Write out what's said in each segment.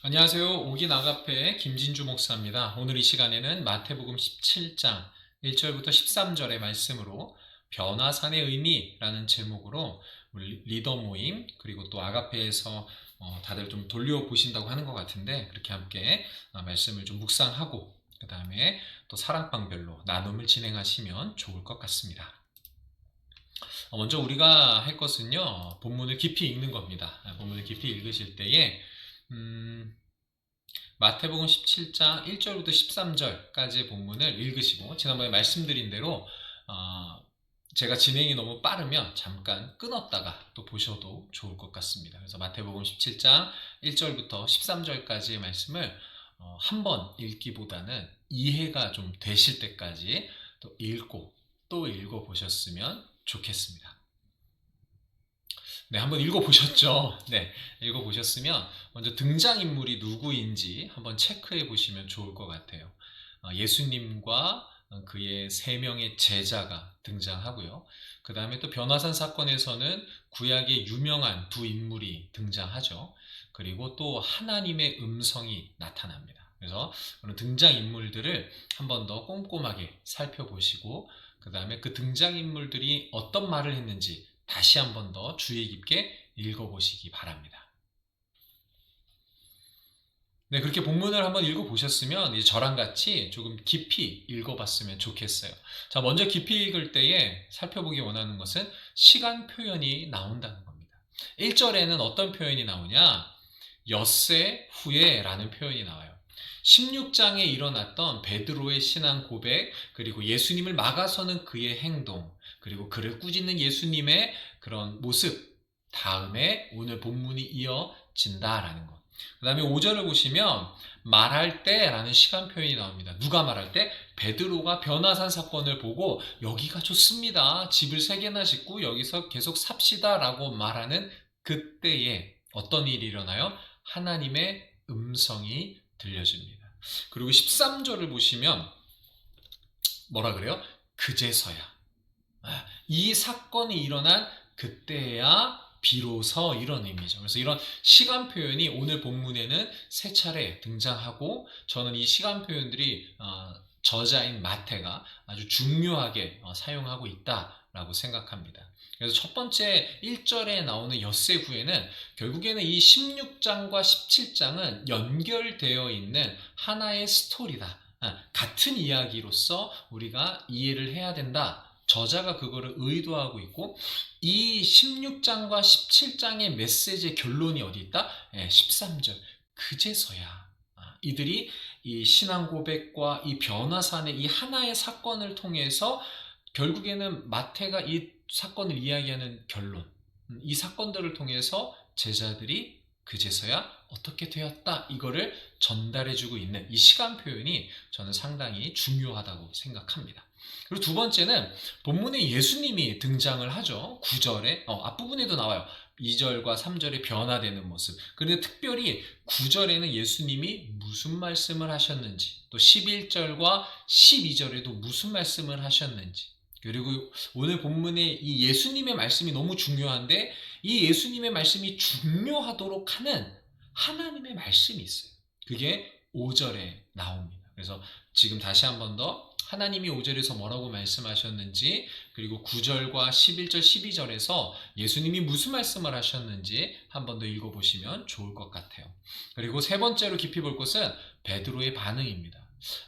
안녕하세요. 오긴 아가페의 김진주 목사입니다. 오늘 이 시간에는 마태복음 17장 1절부터 13절의 말씀으로 변화산의 의미라는 제목으로 우리 리더 모임 그리고 또 아가페에서 다들 좀 돌려보신다고 하는 것 같은데 그렇게 함께 말씀을 좀 묵상하고 그 다음에 또 사랑방별로 나눔을 진행하시면 좋을 것 같습니다. 먼저 우리가 할 것은요. 본문을 깊이 읽는 겁니다. 본문을 깊이 읽으실 때에 마태복음 17장 1절부터 13절까지의 본문을 읽으시고 지난번에 말씀드린 대로 제가 진행이 너무 빠르면 잠깐 끊었다가 또 보셔도 좋을 것 같습니다. 그래서 마태복음 17장 1절부터 13절까지의 말씀을 한 번 읽기보다는 이해가 좀 되실 때까지 또 읽고 또 읽어보셨으면 좋겠습니다. 네, 한번 읽어보셨죠? 네, 읽어보셨으면 먼저 등장인물이 누구인지 한번 체크해 보시면 좋을 것 같아요. 예수님과 그의 세 명의 제자가 등장하고요. 그 다음에 또 변화산 사건에서는 구약의 유명한 두 인물이 등장하죠. 그리고 또 하나님의 음성이 나타납니다. 그래서 그런 등장인물들을 한번 더 꼼꼼하게 살펴보시고 그 다음에 그 등장인물들이 어떤 말을 했는지 다시 한번 더 주의 깊게 읽어보시기 바랍니다. 네, 그렇게 본문을 한번 읽어보셨으면 이제 저랑 같이 조금 깊이 읽어봤으면 좋겠어요. 자, 먼저 깊이 읽을 때에 살펴보기 원하는 것은 시간 표현이 나온다는 겁니다. 1절에는 어떤 표현이 나오냐? 엿새 후에 라는 표현이 나와요. 16장에 일어났던 베드로의 신앙 고백, 그리고 예수님을 막아서는 그의 행동, 그리고 그를 꾸짖는 예수님의 그런 모습, 다음에 오늘 본문이 이어진다라는 것. 그 다음에 5절을 보시면 말할 때라는 시간 표현이 나옵니다. 누가 말할 때? 베드로가 변화산 사건을 보고 여기가 좋습니다. 집을 3개나 짓고 여기서 계속 삽시다 라고 말하는 그때에 어떤 일이 일어나요? 하나님의 음성이 들려집니다. 그리고 13절을 보시면 뭐라 그래요? 그제서야. 이 사건이 일어난 그때야 비로소 이런 의미죠. 그래서 이런 시간 표현이 오늘 본문에는 3차례 등장하고 저는 이 시간 표현들이 저자인 마태가 아주 중요하게 사용하고 있다라고 생각합니다. 그래서 첫 번째 1절에 나오는 엿새 후에는 결국에는 이 16장과 17장은 연결되어 있는 하나의 스토리다. 같은 이야기로서 우리가 이해를 해야 된다. 저자가 그거를 의도하고 있고 이 16장과 17장의 메시지의 결론이 어디 있다? 13절. 그제서야 이들이 이 신앙 고백과 이 변화산의 이 하나의 사건을 통해서 결국에는 마태가 이 사건을 이야기하는 결론, 이 사건들을 통해서 제자들이 그제서야 어떻게 되었다 이거를 전달해주고 있는 이 시간 표현이 저는 상당히 중요하다고 생각합니다. 그리고 두 번째는 본문에 예수님이 등장을 하죠. 9절에 앞부분에도 나와요. 2절과 3절에 변화되는 모습. 그런데 특별히 9절에는 예수님이 무슨 말씀을 하셨는지, 또 11절과 12절에도 무슨 말씀을 하셨는지, 그리고 오늘 본문에 이 예수님의 말씀이 너무 중요한데 이 예수님의 말씀이 중요하도록 하는 하나님의 말씀이 있어요. 그게 5절에 나옵니다. 그래서 지금 다시 한번 더 하나님이 5절에서 뭐라고 말씀하셨는지 그리고 9절과 11절, 12절에서 예수님이 무슨 말씀을 하셨는지 한 번 더 읽어보시면 좋을 것 같아요. 그리고 세 번째로 깊이 볼 것은 베드로의 반응입니다.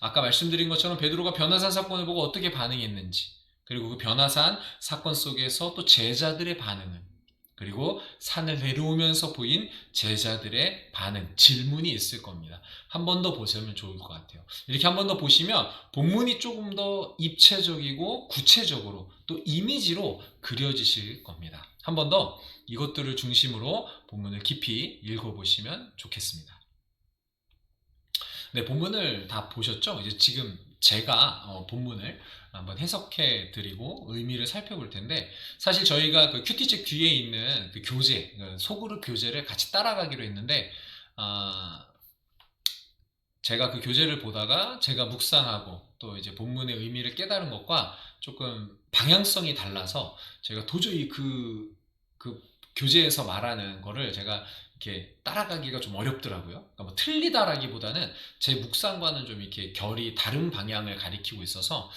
아까 말씀드린 것처럼 베드로가 변화산 사건을 보고 어떻게 반응했는지 그리고 그 변화산 사건 속에서 또 제자들의 반응은 그리고 산을 내려오면서 보인 제자들의 반응, 질문이 있을 겁니다. 한 번 더 보시면 좋을 것 같아요. 이렇게 한 번 더 보시면 본문이 조금 더 입체적이고 구체적으로 또 이미지로 그려지실 겁니다. 한 번 더 이것들을 중심으로 본문을 깊이 읽어보시면 좋겠습니다. 네, 본문을 다 보셨죠? 이제 지금 제가 본문을 한번 해석해 드리고 의미를 살펴볼 텐데 사실 저희가 그 큐티책 뒤에 있는 그 교재, 소그룹 교재를 같이 따라가기로 했는데 아, 제가 그 교재를 보다가 제가 묵상하고 또 이제 본문의 의미를 깨달은 것과 조금 방향성이 달라서 제가 도저히 그 교재에서 말하는 거를 제가 이렇게 따라가기가 좀 어렵더라고요. 그러니까 뭐 틀리다라기보다는 제 묵상과는 좀 이렇게 결이 다른 방향을 가리키고 있어서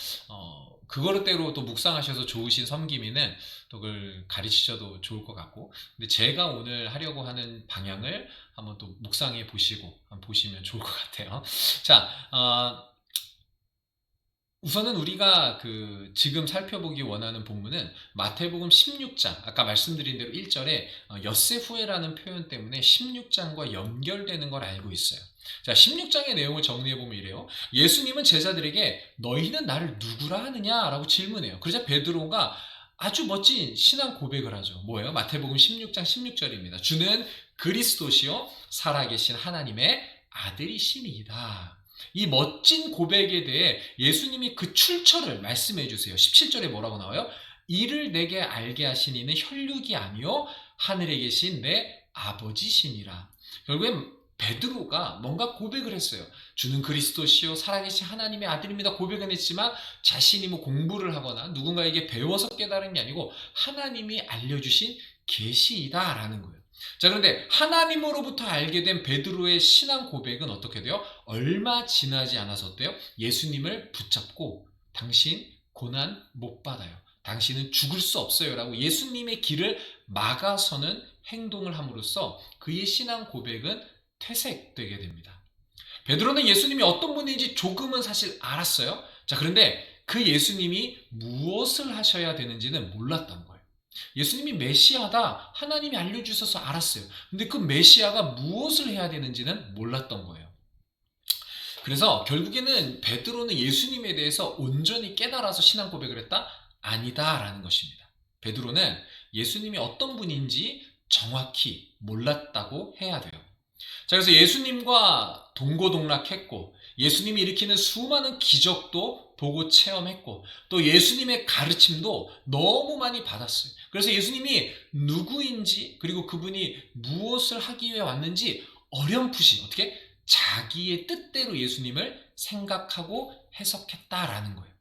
그거대로 또 묵상하셔서 좋으신 섬김이는 또 그걸 가르치셔도 좋을 것 같고, 근데 제가 오늘 하려고 하는 방향을 한번 또 묵상해 보시고 한번 보시면 좋을 것 같아요. 자, 우선은 우리가 지금 살펴보기 원하는 본문은 마태복음 16장, 아까 말씀드린 대로 1절에 엿새 후에라는 표현 때문에 16장과 연결되는 걸 알고 있어요. 자, 16장의 내용을 정리해보면 이래요. 예수님은 제자들에게 너희는 나를 누구라 하느냐? 라고 질문해요. 그러자 베드로가 아주 멋진 신앙 고백을 하죠. 뭐예요? 마태복음 16장 16절입니다. 주는 그리스도시요 살아계신 하나님의 아들이시니이다. 이 멋진 고백에 대해 예수님이 그 출처를 말씀해 주세요. 17절에 뭐라고 나와요? 이를 내게 알게 하신 이는 혈육이 아니요 하늘에 계신 내 아버지시니라. 결국엔 베드로가 뭔가 고백을 했어요. 주는 그리스도시요 살아계신 하나님의 아들입니다. 고백은 했지만 자신이 뭐 공부를 하거나 누군가에게 배워서 깨달은 게 아니고 하나님이 알려주신 계시이다라는 거예요. 자, 그런데 하나님으로부터 알게 된 베드로의 신앙 고백은 어떻게 돼요? 얼마 지나지 않아서 어때요? 예수님을 붙잡고 당신 고난 못 받아요. 당신은 죽을 수 없어요. 라고 예수님의 길을 막아서는 행동을 함으로써 그의 신앙 고백은 퇴색되게 됩니다. 베드로는 예수님이 어떤 분인지 조금은 사실 알았어요. 자, 그런데 그 예수님이 무엇을 하셔야 되는지는 몰랐던 거예요. 예수님이 메시아다 하나님이 알려주셔서 알았어요. 근데 그 메시아가 무엇을 해야 되는지는 몰랐던 거예요. 그래서 결국에는 베드로는 예수님에 대해서 온전히 깨달아서 신앙 고백을 했다? 아니다라는 것입니다. 베드로는 예수님이 어떤 분인지 정확히 몰랐다고 해야 돼요. 자, 그래서 예수님과 동고동락했고 예수님이 일으키는 수많은 기적도 보고 체험했고 또 예수님의 가르침도 너무 많이 받았어요. 그래서 예수님이 누구인지 그리고 그분이 무엇을 하기 위해 왔는지 어렴풋이 어떻게 자기의 뜻대로 예수님을 생각하고 해석했다라는 거예요.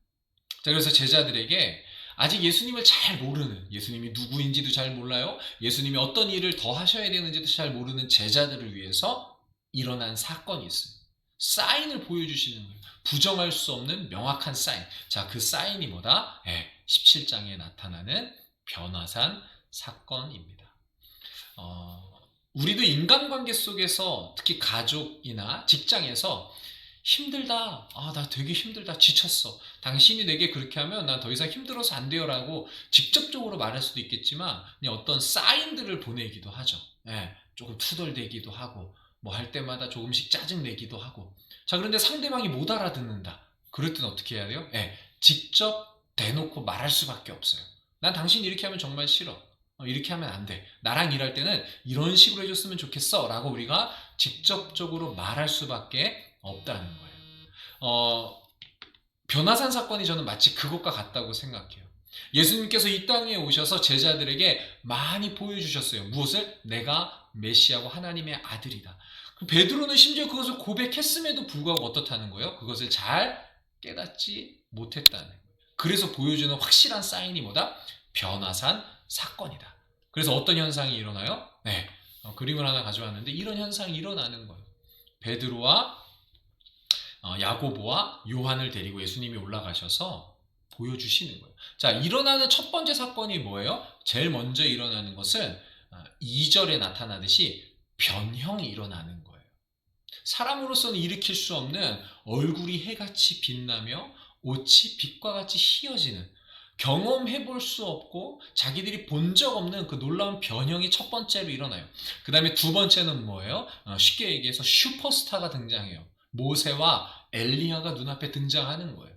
자, 그래서 제자들에게 아직 예수님을 잘 모르는, 예수님이 누구인지도 잘 몰라요. 예수님이 어떤 일을 더 하셔야 되는지도 잘 모르는 제자들을 위해서 일어난 사건이 있어요. 사인을 보여주시는 거예요. 부정할 수 없는 명확한 사인. 자, 그 사인이 뭐다? 17장에 나타나는 변화산 사건입니다. 우리도 인간관계 속에서 특히 가족이나 직장에서 힘들다. 나 되게 힘들다. 지쳤어. 당신이 내게 그렇게 하면 난 더 이상 힘들어서 안 돼요. 라고 직접적으로 말할 수도 있겠지만 그냥 어떤 사인들을 보내기도 하죠. 조금 투덜대기도 하고 뭐 할 때마다 조금씩 짜증내기도 하고. 자, 그런데 상대방이 못 알아듣는다. 그럴 땐 어떻게 해야 돼요? 직접 대놓고 말할 수밖에 없어요. 난 당신 이렇게 하면 정말 싫어. 이렇게 하면 안 돼. 나랑 일할 때는 이런 식으로 해줬으면 좋겠어. 라고 우리가 직접적으로 말할 수밖에 없다는 거예요. 변화산 사건이 저는 마치 그것과 같다고 생각해요. 예수님께서 이 땅에 오셔서 제자들에게 많이 보여주셨어요. 무엇을? 내가 메시아고 하나님의 아들이다. 베드로는 심지어 그것을 고백했음에도 불구하고 어떻다는 거예요? 그것을 잘 깨닫지 못했다는 거예요. 그래서 보여주는 확실한 사인이 뭐다? 변화산 사건이다. 그래서 어떤 현상이 일어나요? 그림을 하나 가져왔는데 이런 현상이 일어나는 거예요. 베드로와 야고보와 요한을 데리고 예수님이 올라가셔서 보여주시는 거예요. 자, 일어나는 첫 번째 사건이 뭐예요? 제일 먼저 일어나는 것은 2절에 나타나듯이 변형이 일어나는 거예요. 사람으로서는 일으킬 수 없는 얼굴이 해같이 빛나며 옷이 빛과 같이 희어지는, 경험해 볼 수 없고 자기들이 본 적 없는 그 놀라운 변형이 첫 번째로 일어나요. 그 다음에 두 번째는 뭐예요? 쉽게 얘기해서 슈퍼스타가 등장해요. 모세와 엘리야가 눈앞에 등장하는 거예요.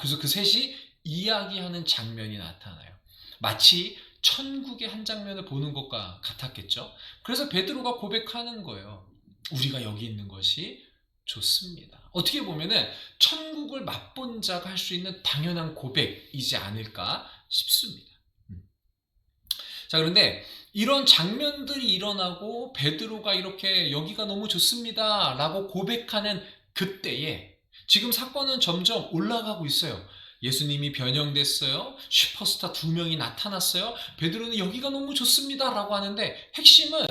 그래서 그 셋이 이야기하는 장면이 나타나요. 마치 천국의 한 장면을 보는 것과 같았겠죠. 그래서 베드로가 고백하는 거예요. 우리가 여기 있는 것이 좋습니다. 어떻게 보면은 천국을 맛본 자가 할 수 있는 당연한 고백이지 않을까 싶습니다. 자, 그런데 이런 장면들이 일어나고 베드로가 이렇게 여기가 너무 좋습니다 라고 고백하는 그때에 지금 사건은 점점 올라가고 있어요. 예수님이 변형됐어요. 슈퍼스타 2명이 나타났어요. 베드로는 여기가 너무 좋습니다 라고 하는데 핵심은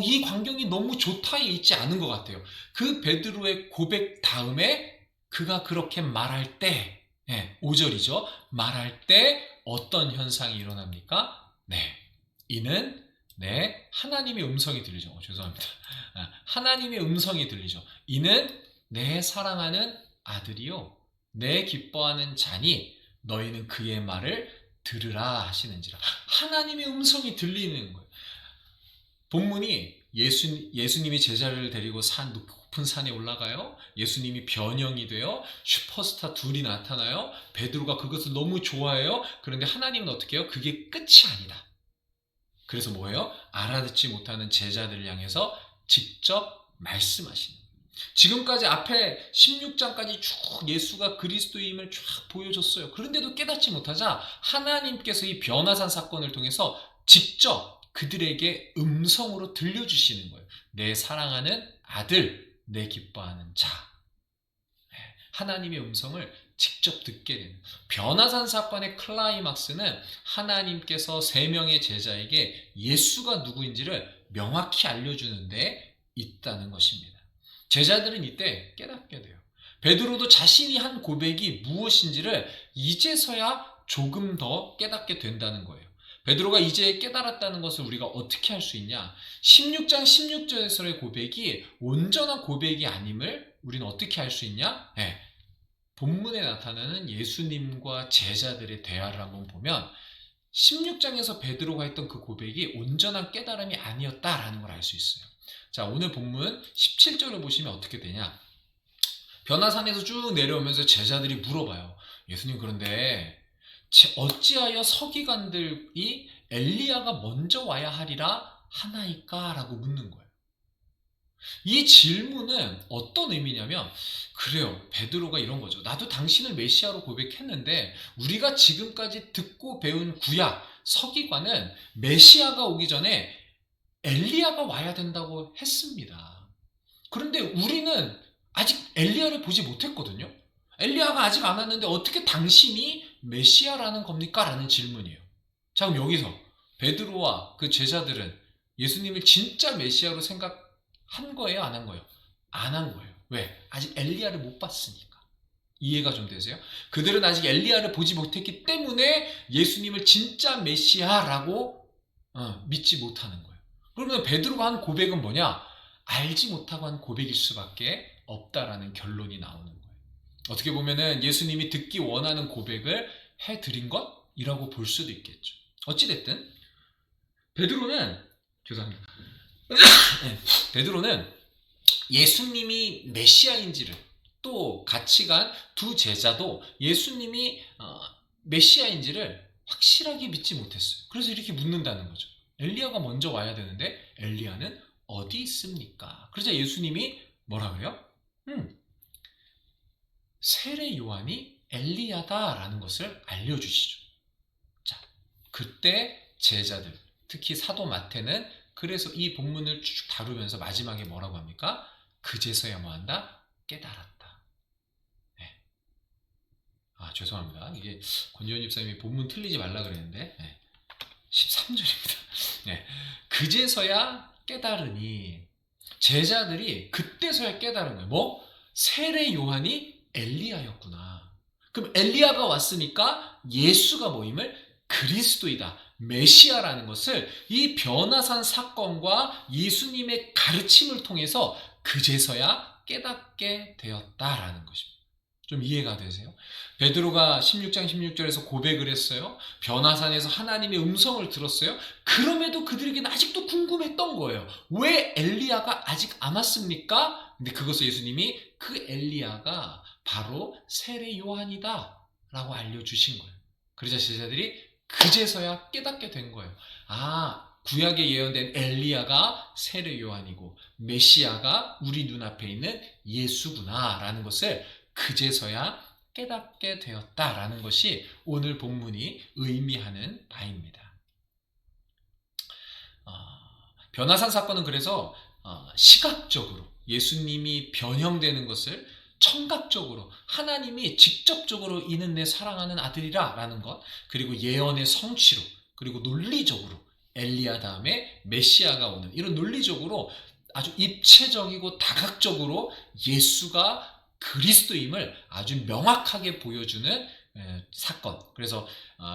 이 광경이 너무 좋다에 있지 않은 것 같아요. 그 베드로의 고백 다음에 그가 그렇게 말할 때 5절이죠. 말할 때 어떤 현상이 일어납니까? 이는 하나님의 음성이 들리죠. 죄송합니다. 하나님의 음성이 들리죠. 이는 내 사랑하는 아들이요 내 기뻐하는 자니 너희는 그의 말을 들으라 하시는지라. 하나님의 음성이 들리는 거예요. 본문이 예수님이 제자를 데리고 높은 산에 올라가요. 예수님이 변형이 돼요. 슈퍼스타 2이 나타나요. 베드로가 그것을 너무 좋아해요. 그런데 하나님은 어떻게 해요? 그게 끝이 아니다. 그래서 뭐예요? 알아듣지 못하는 제자들을 향해서 직접 말씀하시는 거예요. 지금까지 앞에 16장까지 쭉 예수가 그리스도임을 쫙 보여줬어요. 그런데도 깨닫지 못하자 하나님께서 이 변화산 사건을 통해서 직접 그들에게 음성으로 들려주시는 거예요. 내 사랑하는 아들, 내 기뻐하는 자. 하나님의 음성을 직접 듣게 되는 변화산 사건의 클라이막스는 하나님께서 3명의 제자에게 예수가 누구인지를 명확히 알려주는 데 있다는 것입니다. 제자들은 이때 깨닫게 돼요. 베드로도 자신이 한 고백이 무엇인지를 이제서야 조금 더 깨닫게 된다는 거예요. 베드로가 이제 깨달았다는 것을 우리가 어떻게 할 수 있냐? 16장 16절에서의 고백이 온전한 고백이 아님을 우리는 어떻게 할 수 있냐? 본문에 나타나는 예수님과 제자들의 대화를 한번 보면 16장에서 베드로가 했던 그 고백이 온전한 깨달음이 아니었다라는 걸 알 수 있어요. 자, 오늘 본문 17절을 보시면 어떻게 되냐? 변화산에서 쭉 내려오면서 제자들이 물어봐요. 예수님, 그런데 어찌하여 서기관들이 엘리야가 먼저 와야 하리라 하나이까? 라고 묻는 거예요. 이 질문은 어떤 의미냐면, 그래요, 베드로가 이런 거죠. 나도 당신을 메시아로 고백했는데 우리가 지금까지 듣고 배운 구약 서기관은 메시아가 오기 전에 엘리야가 와야 된다고 했습니다. 그런데 우리는 아직 엘리야를 보지 못했거든요. 엘리야가 아직 안 왔는데 어떻게 당신이 메시아라는 겁니까? 라는 질문이에요. 자, 그럼 여기서 베드로와 그 제자들은 예수님을 진짜 메시아로 생각한 거예요? 안 한 거예요? 안 한 거예요. 왜? 아직 엘리야를 못 봤으니까. 이해가 좀 되세요? 그들은 아직 엘리야를 보지 못했기 때문에 예수님을 진짜 메시아라고 믿지 못하는 거예요. 그러면 베드로가 한 고백은 뭐냐? 알지 못하고 한 고백일 수밖에 없다라는 결론이 나오는 거예요. 어떻게 보면은 예수님이 듣기 원하는 고백을 해드린 것이라고 볼 수도 있겠죠. 어찌됐든 베드로는 베드로는 예수님이 메시아인지를, 또 같이 간 두 제자도 예수님이 메시아인지를 확실하게 믿지 못했어요. 그래서 이렇게 묻는다는 거죠. 엘리야가 먼저 와야 되는데 엘리야는 어디 있습니까? 그러자 예수님이 뭐라 그래요? 세례 요한이 엘리야다라는 것을 알려주시죠. 자, 그때 제자들, 특히 사도 마태는 그래서 이 본문을 쭉 다루면서 마지막에 뭐라고 합니까? 그제서야 뭐한다? 깨달았다. 죄송합니다. 이게 권지현 집사님이 본문 틀리지 말라 그랬는데 13절입니다. 그제서야 깨달으니, 제자들이 그때서야 깨달은 거예요. 뭐? 세례 요한이 엘리야였구나. 그럼 엘리야가 왔으니까 예수가 뭐임을? 그리스도이다, 메시아라는 것을 이 변화산 사건과 예수님의 가르침을 통해서 그제서야 깨닫게 되었다라는 것입니다. 좀 이해가 되세요? 베드로가 16장 16절에서 고백을 했어요. 변화산에서 하나님의 음성을 들었어요. 그럼에도 그들에게는 아직도 궁금했던 거예요. 왜 엘리야가 아직 안 왔습니까? 근데 그것을 예수님이 그 엘리야가 바로 세례 요한이다 라고 알려주신 거예요. 그러자 제자들이 그제서야 깨닫게 된 거예요. 구약에 예언된 엘리야가 세례 요한이고 메시아가 우리 눈앞에 있는 예수구나 라는 것을 그제서야 깨닫게 되었다라는 것이 오늘 본문이 의미하는 바입니다. 변화산 사건은 그래서 시각적으로 예수님이 변형되는 것을 청각적으로 하나님이 직접적으로 이는 내 사랑하는 아들이라 라는 것, 그리고 예언의 성취로, 그리고 논리적으로 엘리야 다음에 메시아가 오는 이런 논리적으로 아주 입체적이고 다각적으로 예수가 그리스도임을 아주 명확하게 보여주는 사건. 그래서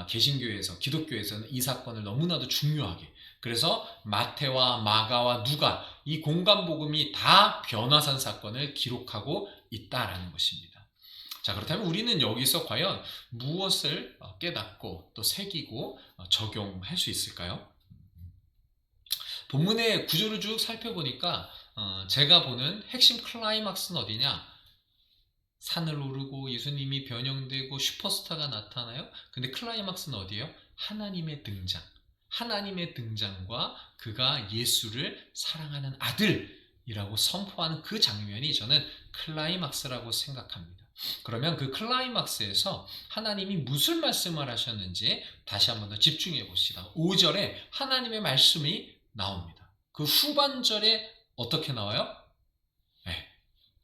개신교에서, 기독교에서는 이 사건을 너무나도 중요하게, 그래서 마태와 마가와 누가 이 공간복음이 다 변화산 사건을 기록하고 있다라는 것입니다. 자, 그렇다면 우리는 여기서 과연 무엇을 깨닫고 또 새기고 적용할 수 있을까요? 본문의 구조를 쭉 살펴보니까 제가 보는 핵심 클라이막스는 어디냐? 산을 오르고 예수님이 변형되고 슈퍼스타가 나타나요. 근데 클라이막스는 어디예요? 하나님의 등장. 하나님의 등장과 그가 예수를 사랑하는 아들이라고 선포하는 그 장면이 저는 클라이막스라고 생각합니다. 그러면 그 클라이막스에서 하나님이 무슨 말씀을 하셨는지 다시 한번 더 집중해 봅시다. 5절에 하나님의 말씀이 나옵니다. 그 후반절에 어떻게 나와요? 네,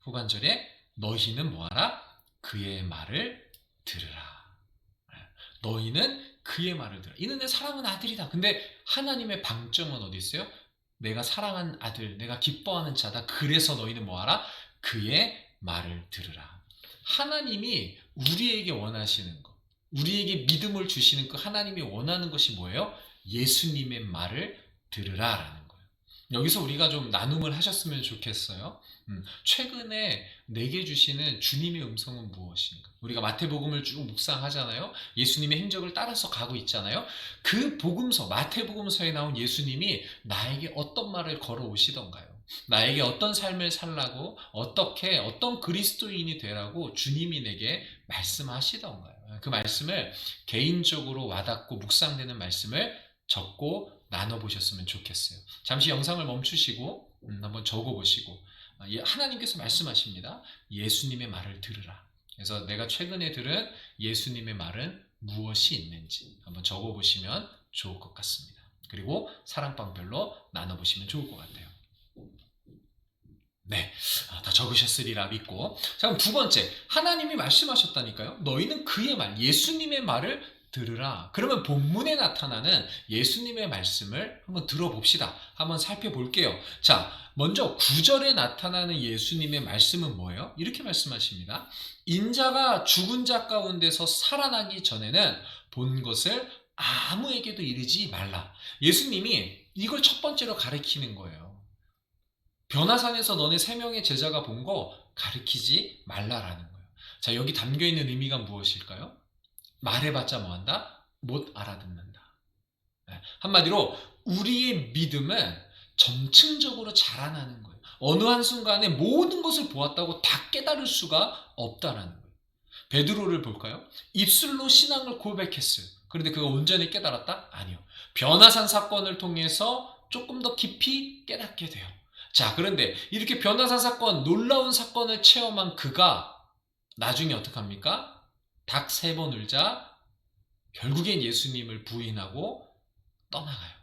후반절에 너희는 뭐하라? 그의 말을 들으라. 너희는 그의 말을 들으라. 이는 내 사랑하는 아들이다. 근데 하나님의 방점은 어디 있어요? 내가 사랑하는 아들, 내가 기뻐하는 자다. 그래서 너희는 뭐하라? 그의 말을 들으라. 하나님이 우리에게 원하시는 것, 우리에게 믿음을 주시는 그 하나님이 원하는 것이 뭐예요? 예수님의 말을 들으라라는 거예요. 여기서 우리가 좀 나눔을 하셨으면 좋겠어요. 최근에 내게 주시는 주님의 음성은 무엇인가? 우리가 마태복음을 쭉 묵상하잖아요. 예수님의 행적을 따라서 가고 있잖아요. 그 복음서, 마태복음서에 나온 예수님이 나에게 어떤 말을 걸어오시던가요? 나에게 어떤 삶을 살라고, 어떤 그리스도인이 되라고 주님이 내게 말씀하시던가요? 그 말씀을 개인적으로 와닿고 묵상되는 말씀을 적고 나눠보셨으면 좋겠어요. 잠시 영상을 멈추시고 한번 적어보시고, 하나님께서 말씀하십니다. 예수님의 말을 들으라. 그래서 내가 최근에 들은 예수님의 말은 무엇이 있는지 한번 적어보시면 좋을 것 같습니다. 그리고 사랑방별로 나눠보시면 좋을 것 같아요. 네, 다 적으셨으리라 믿고. 자, 그럼 두 번째, 하나님이 말씀하셨다니까요. 너희는 그의 말, 예수님의 말을 들으라. 그러면 본문에 나타나는 예수님의 말씀을 한번 들어봅시다. 한번 살펴볼게요. 자, 먼저 9절에 나타나는 예수님의 말씀은 뭐예요? 이렇게 말씀하십니다. 인자가 죽은 자 가운데서 살아나기 전에는 본 것을 아무에게도 이르지 말라. 예수님이 이걸 첫 번째로 가르치는 거예요. 변화산에서 너네 3명의 제자가 본 거 가르치지 말라라는 거예요. 자, 여기 담겨있는 의미가 무엇일까요? 말해봤자 뭐한다? 못 알아듣는다. 한마디로 우리의 믿음은 점층적으로 자라나는 거예요. 어느 한순간에 모든 것을 보았다고 다 깨달을 수가 없다라는 거예요. 베드로를 볼까요? 입술로 신앙을 고백했어요. 그런데 그가 온전히 깨달았다? 아니요. 변화산 사건을 통해서 조금 더 깊이 깨닫게 돼요. 자, 그런데 이렇게 변화산 사건, 놀라운 사건을 체험한 그가 나중에 어떻게 합니까? 닭 3번 울자 결국엔 예수님을 부인하고 떠나가요.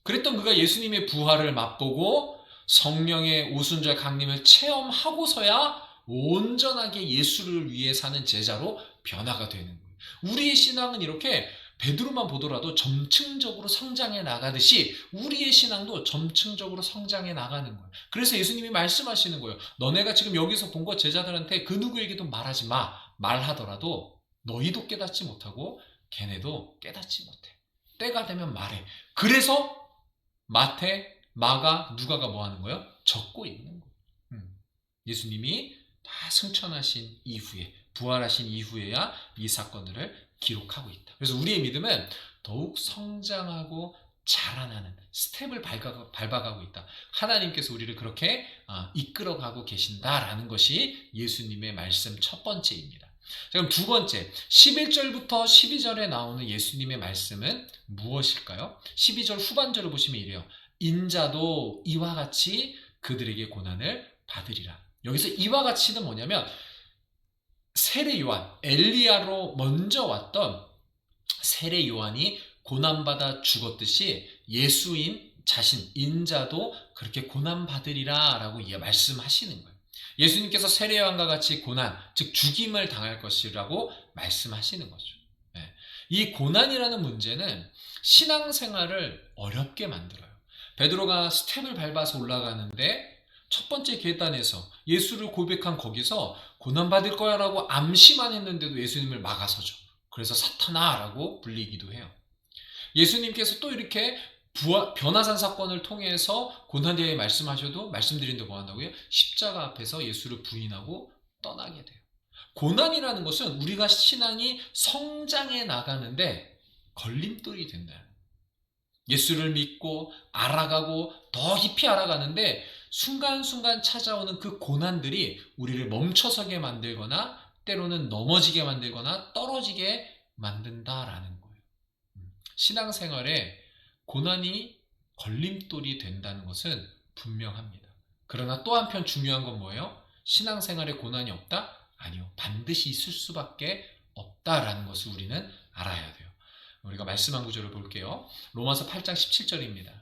그랬던 그가 예수님의 부활을 맛보고 성령의 오순절 강림을 체험하고서야 온전하게 예수를 위해 사는 제자로 변화가 되는 거예요. 우리의 신앙은 이렇게 베드로만 보더라도 점층적으로 성장해 나가듯이 우리의 신앙도 점층적으로 성장해 나가는 거예요. 그래서 예수님이 말씀하시는 거예요. 너네가 지금 여기서 본 거 제자들한테 그 누구에게도 말하지 마. 말하더라도 너희도 깨닫지 못하고 걔네도 깨닫지 못해. 때가 되면 말해. 그래서 마태, 마가, 누가가 뭐 하는 거예요? 적고 있는 거예요. 예수님이 다 승천하신 이후에, 부활하신 이후에야 이 사건들을 기록하고 있다. 그래서 우리의 믿음은 더욱 성장하고 자라나는 스텝을 밟아가고 있다. 하나님께서 우리를 그렇게 이끌어가고 계신다라는 것이 예수님의 말씀 첫 번째입니다. 자, 그럼 두 번째, 11절부터 12절에 나오는 예수님의 말씀은 무엇일까요? 12절 후반절을 보시면 이래요. 인자도 이와 같이 그들에게 고난을 받으리라. 여기서 이와 같이는 뭐냐면 세례 요한, 엘리야로 먼저 왔던 세례 요한이 고난받아 죽었듯이 예수인 자신, 인자도 그렇게 고난받으리라 라고 말씀하시는 거예요. 예수님께서 세례요한과 같이 고난, 즉 죽임을 당할 것이라고 말씀하시는 거죠. 예. 이 고난이라는 문제는 신앙생활을 어렵게 만들어요. 베드로가 스텝을 밟아서 올라가는데 첫 번째 계단에서 예수를 고백한 거기서 고난받을 거야 라고 암시만 했는데도 예수님을 막아서죠. 그래서 사탄아라고 불리기도 해요. 예수님께서 또 이렇게 변화산 사건을 통해서 고난대에 말씀하셔도 말씀드린데 뭐 한다고요? 십자가 앞에서 예수를 부인하고 떠나게 돼요. 고난이라는 것은 우리가 신앙이 성장해 나가는데 걸림돌이 된다. 예수를 믿고 알아가고 더 깊이 알아가는데 순간순간 찾아오는 그 고난들이 우리를 멈춰서게 만들거나 때로는 넘어지게 만들거나 떨어지게 만든다라는 거예요. 신앙생활에 고난이 걸림돌이 된다는 것은 분명합니다. 그러나 또 한편 중요한 건 뭐예요? 신앙생활에 고난이 없다? 아니요. 반드시 있을 수밖에 없다라는 것을 우리는 알아야 돼요. 우리가 말씀 한 구절을 볼게요. 로마서 8장 17절입니다.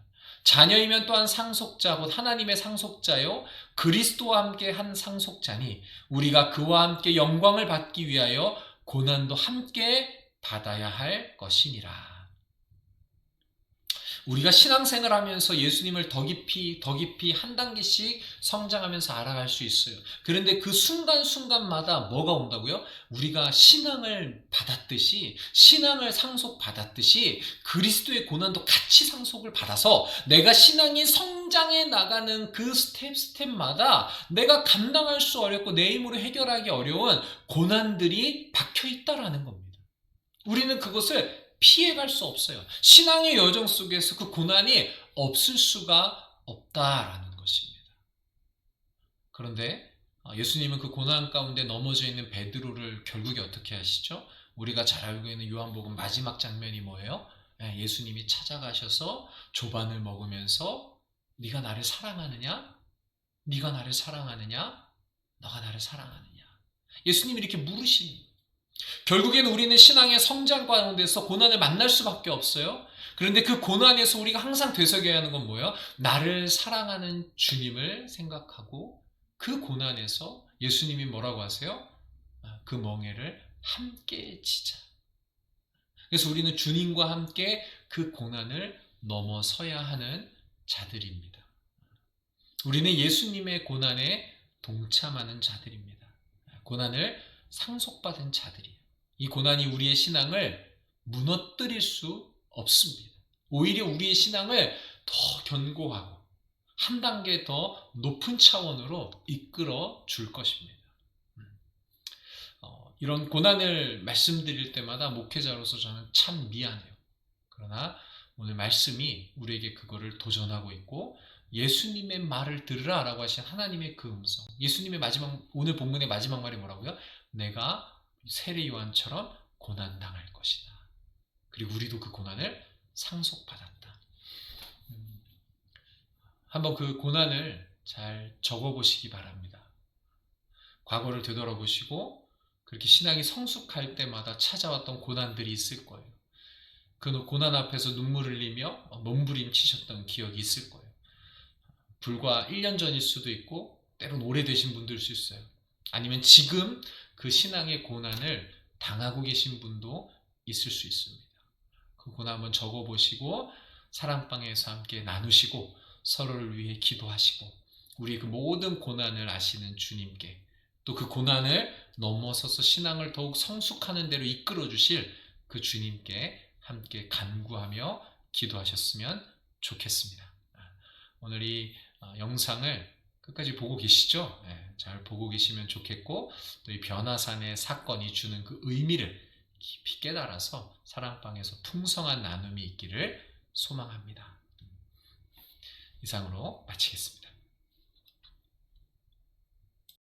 자녀이면 또한 상속자 곧 하나님의 상속자요 그리스도와 함께 한 상속자니 우리가 그와 함께 영광을 받기 위하여 고난도 함께 받아야 할 것이니라. 우리가 신앙생활 하면서 예수님을 더 깊이 한 단계씩 성장하면서 알아갈 수 있어요. 그런데 그 순간순간마다 뭐가 온다고요? 우리가 신앙을 받았듯이 신앙을 상속받았듯이 그리스도의 고난도 같이 상속을 받아서 내가 신앙이 성장해 나가는 그 스텝마다 내가 감당할 수 어렵고 내 힘으로 해결하기 어려운 고난들이 박혀 있다라는 겁니다. 우리는 그것을 피해갈 수 없어요. 신앙의 여정 속에서 그 고난이 없을 수가 없다라는 것입니다. 그런데 예수님은 그 고난 가운데 넘어져 있는 베드로를 결국에 어떻게 하시죠? 우리가 잘 알고 있는 요한복음 마지막 장면이 뭐예요? 예수님이 찾아가셔서 조반을 먹으면서 네가 나를 사랑하느냐? 네가 나를 사랑하느냐? 너가 나를 사랑하느냐? 예수님이 이렇게 물으시는 거예요. 결국에는 우리는 신앙의 성장 가운데서 고난을 만날 수밖에 없어요. 그런데 그 고난에서 우리가 항상 되새겨야 하는 건 뭐예요? 나를 사랑하는 주님을 생각하고 그 고난에서 예수님이 뭐라고 하세요? 그 멍에를 함께 지자. 그래서 우리는 주님과 함께 그 고난을 넘어서야 하는 자들입니다. 우리는 예수님의 고난에 동참하는 자들입니다. 고난을 상속받은 자들이에요. 이 고난이 우리의 신앙을 무너뜨릴 수 없습니다. 오히려 우리의 신앙을 더 견고하고 한 단계 더 높은 차원으로 이끌어 줄 것입니다. 이런 고난을 말씀드릴 때마다 목회자로서 저는 참 미안해요. 그러나 오늘 말씀이 우리에게 그거를 도전하고 있고 예수님의 말을 들으라 라고 하신 하나님의 그 음성, 예수님의 오늘 본문의 마지막 말이 뭐라고요? 내가 세례 요한처럼 고난당할 것이다. 그리고 우리도 그 고난을 상속받았다. 한번 그 고난을 잘 적어보시기 바랍니다. 과거를 되돌아보시고 그렇게 신앙이 성숙할 때마다 찾아왔던 고난들이 있을 거예요. 그 고난 앞에서 눈물 흘리며 몸부림치셨던 기억이 있을 거예요. 불과 1년 전일 수도 있고 때론 오래되신 분들일 수 있어요. 아니면 지금 그 신앙의 고난을 당하고 계신 분도 있을 수 있습니다. 그 고난 한번 적어보시고 사랑방에서 함께 나누시고 서로를 위해 기도하시고 우리의 그 모든 고난을 아시는 주님께 또 그 고난을 넘어서서 신앙을 더욱 성숙하는 대로 이끌어 주실 그 주님께 함께 간구하며 기도하셨으면 좋겠습니다. 오늘 이 영상을 끝까지 보고 계시죠? 잘 보고 계시면 좋겠고 또 이 변화산의 사건이 주는 그 의미를 깊이 깨달아서 사랑방에서 풍성한 나눔이 있기를 소망합니다. 이상으로 마치겠습니다.